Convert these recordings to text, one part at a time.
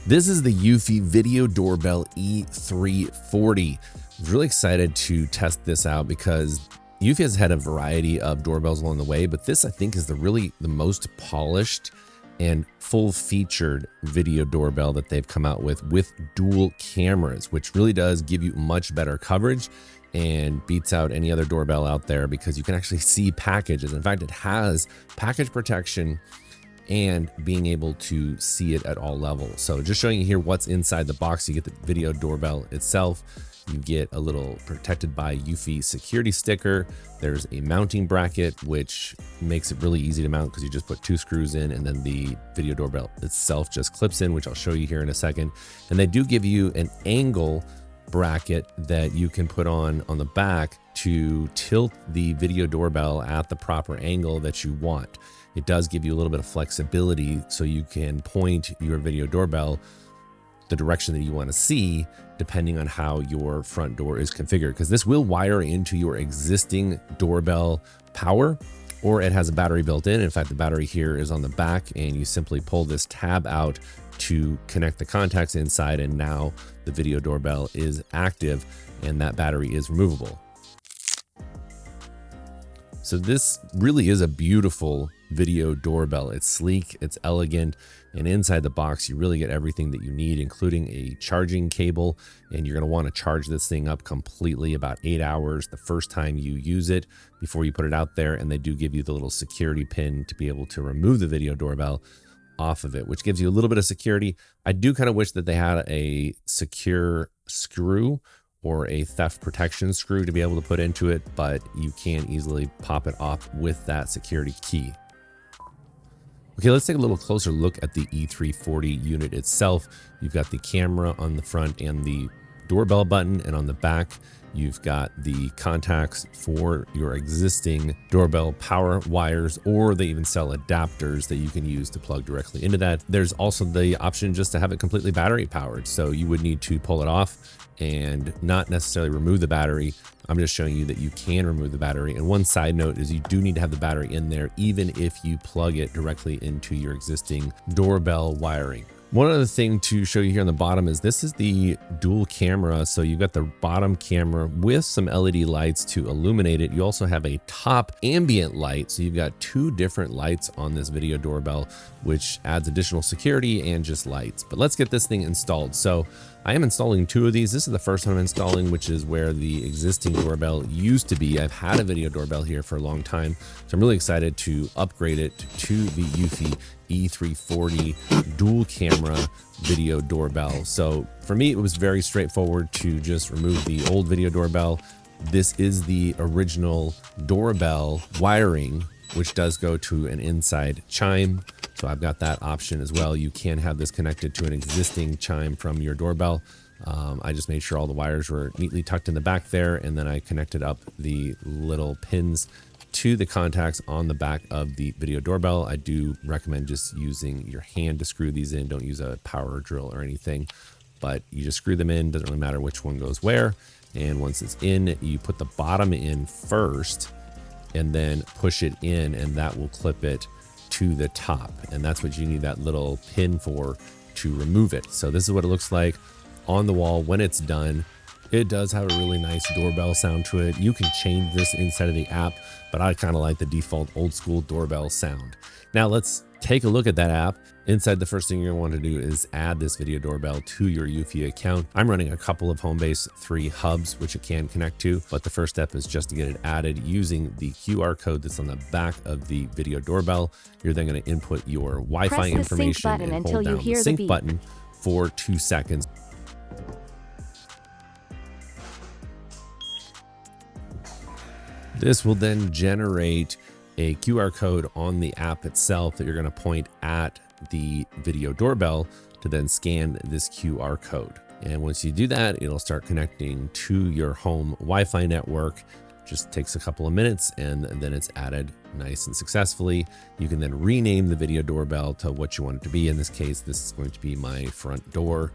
This is the Eufy Video Doorbell E340. I was really excited to test this out because Eufy has had a variety of doorbells along the way, but this I think is the most polished and full-featured video doorbell that they've come out with dual cameras, which really does give you much better coverage and beats out any other doorbell out there because you can actually see packages. In fact, it has package protection and being able to see it at all levels. So just showing you here what's inside the box. You get the video doorbell itself. You get a little protected by Eufy security sticker. There's a mounting bracket, which makes it really easy to mount because you just put 2 screws in and then the video doorbell itself just clips in, which I'll show you here in a second. And they do give you an angle bracket that you can put on the back to tilt the video doorbell at the proper angle that you want. It does give you a little bit of flexibility so you can point your video doorbell the direction that you want to see depending on how your front door is configured, because this will wire into your existing doorbell power, or it has a battery built in. In fact, the battery here is on the back and you simply pull this tab out to connect the contacts inside, and now the video doorbell is active and that battery is removable. So this really is a beautiful video doorbell. It's sleek, it's elegant, and inside the box you really get everything that you need, including a charging cable, and you're going to want to charge this thing up completely about 8 hours the first time you use it before you put it out there. And they do give you the little security pin to be able to remove the video doorbell off of it, which gives you a little bit of security. I do kind of wish that they had a secure screw or a theft protection screw to be able to put into it, but you can easily pop it off with that security key. Okay, let's take a little closer look at the E340 unit itself. You've got the camera on the front and the doorbell button, and on the back you've got the contacts for your existing doorbell power wires, or they even sell adapters that you can use to plug directly into that. There's also the option just to have it completely battery powered, so you would need to pull it off and not necessarily remove the battery. I'm just showing you that you can remove the battery. And one side note is you do need to have the battery in there even if you plug it directly into your existing doorbell wiring. One other thing to show you here on the bottom is this is the dual camera. So you've got the bottom camera with some LED lights to illuminate it. You also have a top ambient light. So you've got 2 different lights on this video doorbell, which adds additional security and just lights. But let's get this thing installed. So I am installing 2 of these. This is the first one I'm installing, which is where the existing doorbell used to be. I've had a video doorbell here for a long time, so I'm really excited to upgrade it to the Eufy E340 dual camera video doorbell. So for me, it was very straightforward to just remove the old video doorbell. This is the original doorbell wiring, which does go to an inside chime. So I've got that option as well. You can have this connected to an existing chime from your doorbell. I just made sure all the wires were neatly tucked in the back there, and then I connected up the little pins to the contacts on the back of the video doorbell. I do recommend just using your hand to screw these in. Don't use a power drill or anything, but you just screw them in. Doesn't really matter which one goes where. And once it's in, you put the bottom in first and then push it in, and that will clip it to the top. And that's what you need that little pin for, to remove it. So this is what it looks like on the wall when it's done. It does have a really nice doorbell sound to it. You can change this inside of the app, but I kind of like the default old school doorbell sound. Now let's take a look at that app. Inside, the first thing you're going to want to do is add this video doorbell to your Eufy account. I'm running a couple of Homebase 3 hubs, which it can connect to, but the first step is just to get it added using the QR code that's on the back of the video doorbell. You're then going to input your Wi-Fi information and hold down the sync button for 2 seconds. This will then generate a QR code on the app itself that you're going to point at the video doorbell to then scan this QR code. And once you do that, it'll start connecting to your home Wi-Fi network. Just takes a couple of minutes, and then it's added nice and successfully. You can then rename the video doorbell to what you want it to be. In this case, this is going to be my front door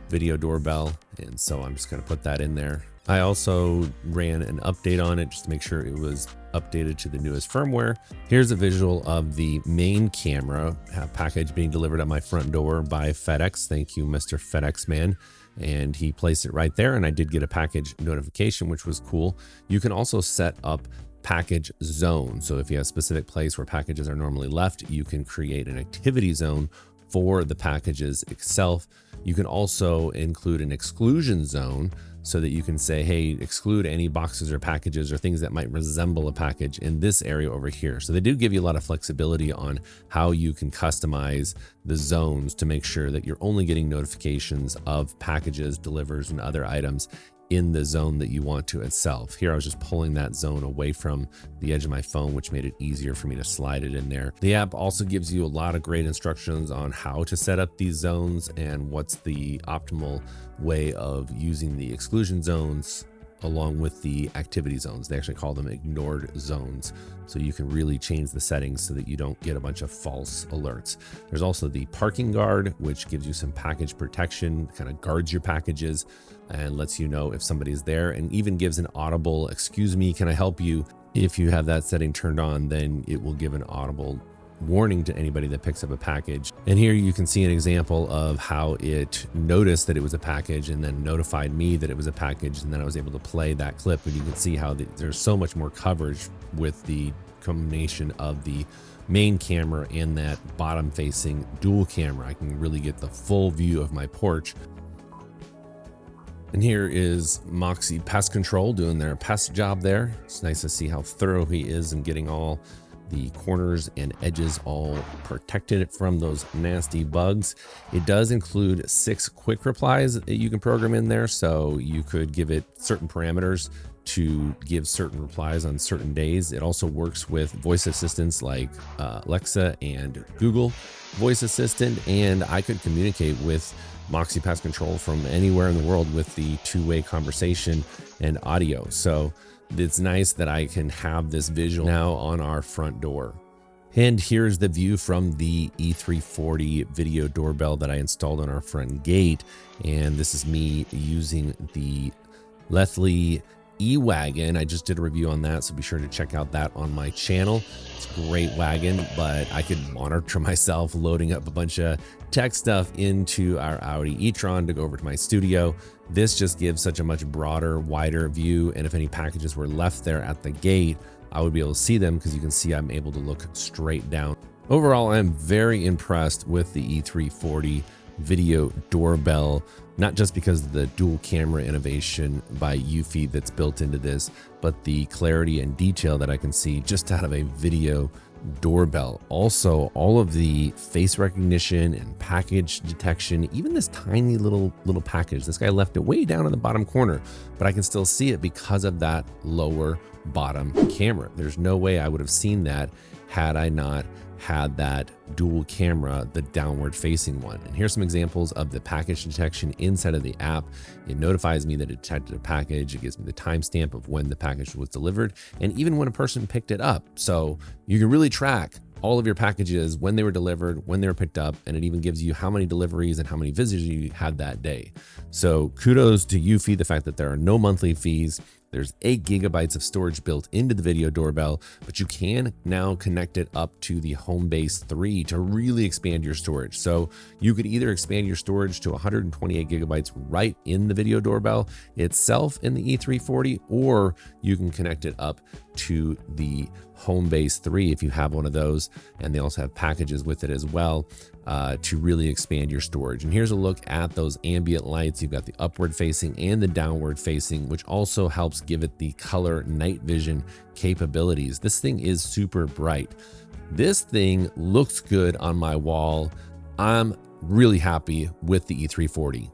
video doorbell. And so I'm just going to put that in there. I also ran an update on it just to make sure it was updated to the newest firmware. Here's a visual of the main camera package being delivered at my front door by FedEx. Thank you, Mr. FedEx man. And he placed it right there, and I did get a package notification, which was cool. You can also set up package zone. So if you have a specific place where packages are normally left, you can create an activity zone for the packages itself. You can also include an exclusion zone so that you can say, hey, exclude any boxes or packages or things that might resemble a package in this area over here. So they do give you a lot of flexibility on how you can customize the zones to make sure that you're only getting notifications of packages, delivers, and other items in the zone that you want to itself. Here I was just pulling that zone away from the edge of my phone, which made it easier for me to slide it in there. The app also gives you a lot of great instructions on how to set up these zones and what's the optimal way of using the exclusion zones along with the activity zones. They actually call them ignored zones. So you can really change the settings so that you don't get a bunch of false alerts. There's also the parking guard, which gives you some package protection, kind of guards your packages and lets you know if somebody's there, and even gives an audible, excuse me, can I help you? If you have that setting turned on, then it will give an audible warning to anybody that picks up a package. And here you can see an example of how it noticed that it was a package and then notified me that it was a package, and then I was able to play that clip, and you can see how there's so much more coverage with the combination of the main camera and that bottom facing dual camera. I can really get the full view of my porch. And here is Moxie Pest Control doing their pest job there. It's nice to see how thorough he is in getting all the corners and edges all protected from those nasty bugs. It does include 6 quick replies that you can program in there, so you could give it certain parameters to give certain replies on certain days. It also works with voice assistants like Alexa and Google Voice Assistant, and I could communicate with Moxie Pest Control from anywhere in the world with the two-way conversation and audio. So it's nice that I can have this visual now on our front door. And here's the view from the E340 video doorbell that I installed on our front gate. And this is me using the Lethlean E-Wagon. I just did a review on that, so be sure to check out that on my channel. It's a great wagon, but I could monitor myself loading up a bunch of tech stuff into our Audi e-tron to go over to my studio. This just gives such a much broader, wider view, and if any packages were left there at the gate, I would be able to see them because you can see I'm able to look straight down. Overall, I'm very impressed with the E340 video doorbell, not just because of the dual camera innovation by Eufy that's built into this, but the clarity and detail that I can see just out of a video doorbell. Also, all of the face recognition and package detection, even this tiny little package. This guy left it way down in the bottom corner, but I can still see it because of that lower bottom camera. There's no way I would have seen that had I not had that dual camera, the downward facing one. And here's some examples of the package detection inside of the app. It notifies me that it detected a package. It gives me the timestamp of when the package was delivered and even when a person picked it up. So you can really track all of your packages, when they were delivered, when they were picked up, and it even gives you how many deliveries and how many visitors you had that day. So kudos to Eufy, the fact that there are no monthly fees. There's 8 GB of storage built into the video doorbell, but you can now connect it up to the Homebase 3 to really expand your storage. So you could either expand your storage to 128 GB right in the video doorbell itself in the E340, or you can connect it up to the Homebase 3 if you have one of those, and they also have packages with it as well to really expand your storage. And here's a look at those ambient lights. You've got the upward facing and the downward facing, which also helps give it the color night vision capabilities. This thing is super bright. This thing looks good on my wall. I'm really happy with the E340.